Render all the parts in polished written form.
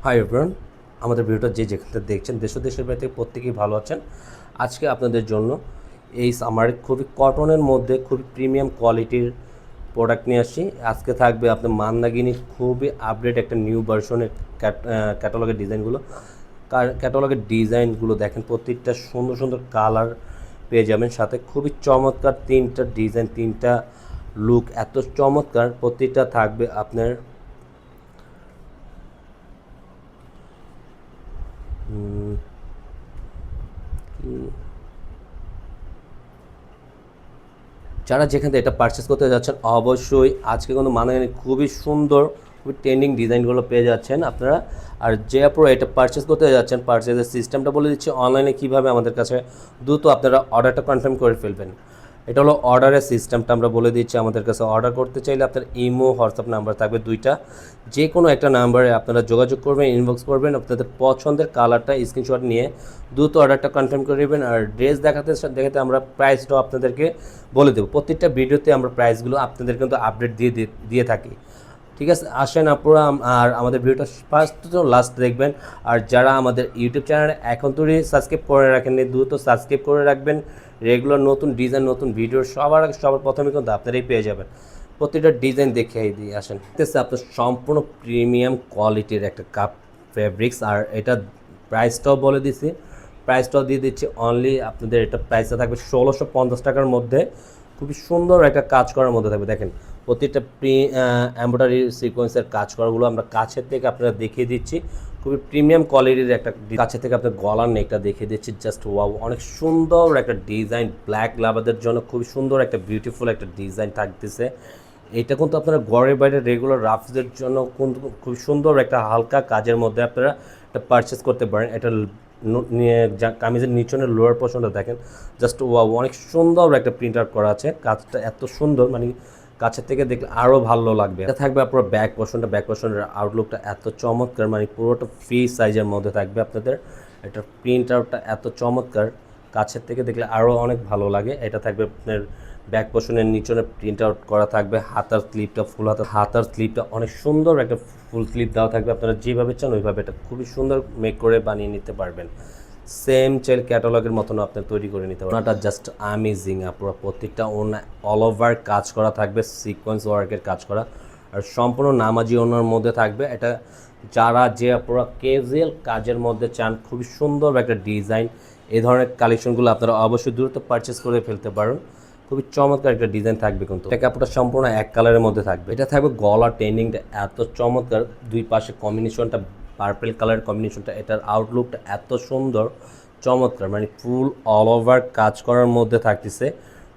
Hi everyone, আমাদের ভিডিওটা যে যেখানে দেখছেন দেশ ও দেশের বাইরে থেকে প্রত্যেকেই ভালো আছেন। আজকে আপনাদের জন্য এই সামারে খুবই কটনের মধ্যে খুবই প্রিমিয়াম কোয়ালিটির প্রোডাক্ট নিয়ে আসি। আজকে থাকবে আপনার মান্দাগিনির খুবই আপডেট একটা নিউ ভার্সনের ক্যাটালগের ডিজাইনগুলো। ক্যাটালগের ডিজাইনগুলো দেখেন, প্রত্যেকটা সুন্দর সুন্দর কালার পেয়ে যাবেন, সাথে খুবই চমৎকার তিনটা ডিজাইন, তিনটা লুক এত চমৎকার। প্রত্যেকটা থাকবে আপনার যারা যেখান থেকে এটা পারচেস করতে যাচ্ছেন অবশ্যই আজকে কিন্তু মানাগানি খুবই সুন্দর, খুবই ট্রেন্ডিং ডিজাইনগুলো পেয়ে যাচ্ছেন আপনারা। আর যে আপনারা এটা পারচেস করতে যাচ্ছেন, পারচেসের সিস্টেমটা বলে দিচ্ছি, অনলাইনে কীভাবে আমাদের কাছে দ্রুত আপনারা অর্ডারটা কনফার্ম করে ফেলবেন। এটা হলো অর্ডারের সিস্টেমটা আমরা বলে দিচ্ছি। আমাদের কাছে অর্ডার করতে চাইলে আপনার ইমো হোয়াটসঅ্যাপ নাম্বার থাকবে দুইটা, যে কোনো একটা নাম্বারে আপনারা যোগাযোগ করবেন, ইনবক্স করবেন, আপনাদের পছন্দের কালারটা স্ক্রিনশট নিয়ে দ্রুত অর্ডারটা কনফার্ম করে নেবেন। আর ড্রেস দেখাতে আমরা প্রাইসটাও আপনাদেরকে বলে দেবো। প্রত্যেকটা ভিডিওতে আমরা প্রাইসগুলো আপনাদের কিন্তু আপডেট দিয়ে থাকি। ঠিক আছে, আসেন আপনারা আর আমাদের ভিডিওটা ফার্স্ট তো লাস্ট দেখবেন। আর যারা আমাদের ইউটিউব চ্যানেলে এখন তৈরি সাবস্ক্রাইব করে রাখেননি, দ্রুত সাবস্ক্রাইব করে রাখবেন। রেগুলার নতুন ডিজাইন, নতুন ভিডিও সবার প্রথমে কিন্তু আপনারাই পেয়ে যাবেন। প্রতিটা ডিজাইন দেখিয়ে দিয়ে আসেন। দেখতেছে আপনার সম্পূর্ণ প্রিমিয়াম কোয়ালিটির একটা কাপ ফেব্রিক্স। আর এটা প্রাইসটাও বলে দিছি, প্রাইসটাও দিয়ে দিচ্ছি অনলি আপনাদের। এটা প্রাইসটা থাকবে 1650 টাকার মধ্যে, খুবই সুন্দর একটা কাজ করার মধ্যে থাকবে। দেখেন প্রতিটা এমব্রয়ডারি সিকোয়েন্সের কাজ করাগুলো আমরা কাছের থেকে আপনারা দেখিয়ে দিচ্ছি। খুবই প্রিমিয়াম কোয়ালিটির একটা কাছের থেকে আপনার গলার নেকটা দেখিয়ে দিচ্ছি। জাস্ট ওয়াও, অনেক সুন্দর একটা ডিজাইন। ব্ল্যাক লাভারদের জন্য খুবই সুন্দর একটা বিউটিফুল একটা ডিজাইন থাকতেছে। এটা কিন্তু আপনারা ঘরের বাইরে রেগুলার রাফদের জন্য কিন্তু খুব সুন্দর একটা হালকা কাজের মধ্যে আপনারা এটা পারচেস করতে পারেন। এটা কামিজের নিচনের লোয়ার পোর্শনটা দেখেন, জাস্ট ওয়াও, অনেক সুন্দর একটা প্রিন্ট আউট করা আছে। কাজটা এত সুন্দর, মানে কাছের থেকে দেখলে আরও ভালো লাগবে। এটা থাকবে আপনার ব্যাক পোর্শনের আউটলুকটা এত চমৎকার, মানে পুরোটা ফ্রি সাইজের মধ্যে থাকবে আপনাদের। এটা প্রিন্ট আউটটা এত চমৎকার, কাছের থেকে দেখলে আরও অনেক ভালো লাগে। এটা থাকবে আপনার ব্যাক পোর্শনের নিচনে প্রিন্ট আউট করা থাকবে। হাতার স্লিপটা ফুল হাতার স্লিপটা অনেক সুন্দর একটা ফুল স্লিপ দেওয়া থাকবে। আপনারা যেভাবে চান ওইভাবে এটা খুবই সুন্দর মেক করে বানিয়ে নিতে পারবেন। সেম চাইল ক্যাটালগের মতন আপনি তৈরি করে নিতে পারবেন। ওনাটা জাস্ট আমেজিং। আপনারা প্রত্যেকটা ওনা অল ওভার কাজ করা থাকবে, সিকোয়েন্স ওয়ার্কের কাজ করা, আর সম্পূর্ণ নামাজি ওনার মধ্যে থাকবে। এটা যারা যে আপনারা ক্যাজুয়াল কাজের মধ্যে চান, খুবই সুন্দর একটা ডিজাইন, এই ধরনের কালেকশনগুলো আপনারা অবশ্যই দ্রুত পারচেস করে ফেলতে পারেন। খুবই চমৎকার একটা ডিজাইন থাকবে কিন্তু। এটা কাপড়টা সম্পূর্ণ এক কালারের মধ্যে থাকবে। এটা থাকবে গলার টেন্ডিংটা এত চমৎকার, দুই পাশে কম্বিনেশনটা পার্পল কালারের কম্বিনেশনটা, এটার আউটলুকটা এত সুন্দর চমৎকার, মানে ফুল অল ওভার কাজ করার মধ্যে থাকতেছে।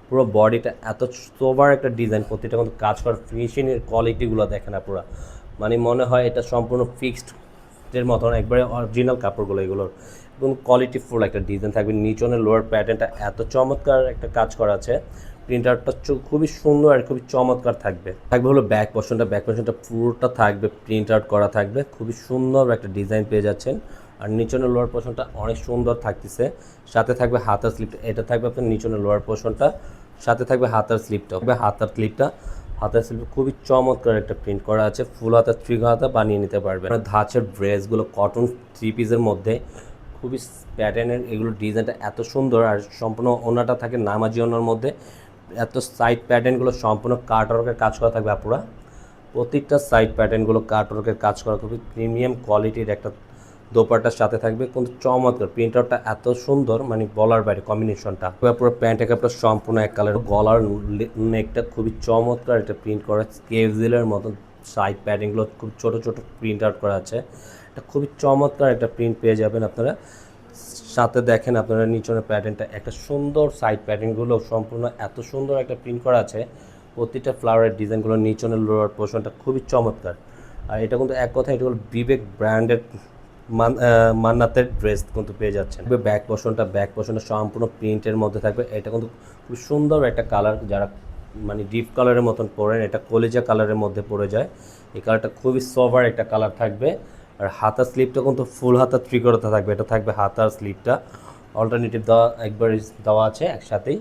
পুরো বডিটা এত সোবার একটা ডিজাইন, প্রতিটা কিন্তু কাজ করার ফিনিশিংয়ের কোয়ালিটিগুলো দেখেন না পুরো, মানে মনে হয় এটা সম্পূর্ণ ফিক্সডের মতন, একবারে অরিজিনাল কাপড়গুলো এগুলোর এবং কোয়ালিটিফুল একটা ডিজাইন থাকবে। নিচনের লোয়ার প্যাটার্নটা এত চমৎকার একটা কাজ করা আছে। প্রিন্ট আউটটা খুবই সুন্দর আর খুবই চমৎকার থাকবে হলো ব্যাক পোর্শনটা পুরোটা থাকবে প্রিন্ট আউট করা থাকবে। খুবই সুন্দর একটা ডিজাইন পেয়ে যাচ্ছেন। আর নিচনের লোয়ার পোর্শনটা অনেক সুন্দর থাকতেছে। সাথে থাকবে হাতার স্লিপটা, এটা থাকবে আপনার নিচনের লোয়ার পোর্শনটা, সাথে থাকবে হাতার স্লিপটা। হাতার স্লিপটা খুবই চমৎকার একটা প্রিন্ট করা আছে। ফুল হাতা থ্রি হাতা বানিয়ে নিতে পারবেন। ধাঁচের ড্রেসগুলো কটন থ্রি পিসের মধ্যে খুবই প্যাটার্নের, এগুলো ডিজাইনটা এত সুন্দর। আর সম্পূর্ণ ওনাটা থাকে নামাজি ওনার মধ্যে, এত সাইড প্যাটার্নগুলো সম্পূর্ণ কাটওয়ার্কের কাজ করা থাকবে। আপনারা প্রত্যেকটা সাইড প্যাটার্নগুলো কাটওয়ার্কের কাজ করা, খুবই প্রিমিয়াম কোয়ালিটির একটা দোপাট্টার সাথে থাকবে কিন্তু চমৎকার। প্রিন্ট আউটটা এত সুন্দর, মানে বলার বাইরে কম্বিনেশনটা। পুরো প্যান্ট একটা সম্পূর্ণ এক কালার। গলার নেকটা খুবই চমৎকার একটা প্রিন্ট করা, কেজেলের মতন সাইড প্যাটার্নগুলো খুব ছোট ছোট প্রিন্ট আউট করা আছে। এটা খুবই চমৎকার একটা প্রিন্ট পেয়ে যাবেন আপনারা। সাথে দেখেন আপনারা নিচনের প্যাটার্নটা একটা সুন্দর, সাইড প্যাটার্নগুলো সম্পূর্ণ এত সুন্দর একটা প্রিন্ট করা আছে। প্রতিটা ফ্লাওয়ারের ডিজাইনগুলো নিচনের লোয়ার পোর্শনটা খুবই চমৎকার। আর এটা কিন্তু এক কথা, এটা হলো বিবেক ব্র্যান্ডের মান্নাতের ড্রেস কিন্তু পেয়ে যাচ্ছেন। ব্যাক পোর্শনটা সম্পূর্ণ প্রিন্টের মধ্যে থাকবে। এটা কিন্তু খুব সুন্দর একটা কালার, যারা মানে ডিপ কালারের মতন পরেন, এটা কলিজা কালারের মধ্যে পড়ে যায়। এই কালারটা খুবই সোভার একটা কালার থাকবে। আর হাতার স্লিপটা কিন্তু ফুল হাতা থ্রি করতে থাকবে। এটা থাকবে হাতার স্লিপটা, অল্টারনেটিভ একবার দেওয়া আছে একসাথেই।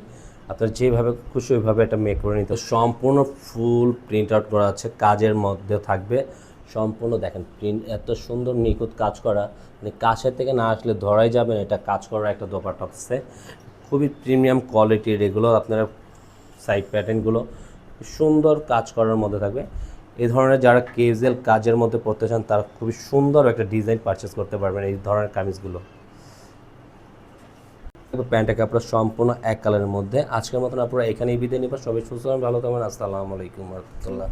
আপনার যেভাবে খুশি ওইভাবে এটা মেক করে নিতে। সম্পূর্ণ ফুল প্রিন্ট আউট করা আছে, কাজের মধ্যে থাকবে। সম্পূর্ণ দেখেন প্রিন্ট এত সুন্দর নিখুঁত কাজ করা, মানে কাছের থেকে না আসলে ধরাই যাবে না এটা কাজ করা একটা দোপাট্টা হচ্ছে। খুবই প্রিমিয়াম কোয়ালিটির এগুলো, আপনারা সাইড প্যাটার্নগুলো সুন্দর কাজ করার মধ্যে থাকবে। এই ধরনের যারা ক্যাজুয়াল কাজের মধ্যে পড়তে চান তারা খুবই সুন্দর একটা ডিজাইন পারচেস করতে পারবেন এই ধরনের কামিজগুলো। প্যান্টের কাপড় সম্পূর্ণ এক কালারের মধ্যে। আজকের মতন আপনারা এখানেই বিদায় নিবা। সবাই সুস্থ ভালো থাকবেন। আসসালামু আলাইকুম রহমতুল্লাহ।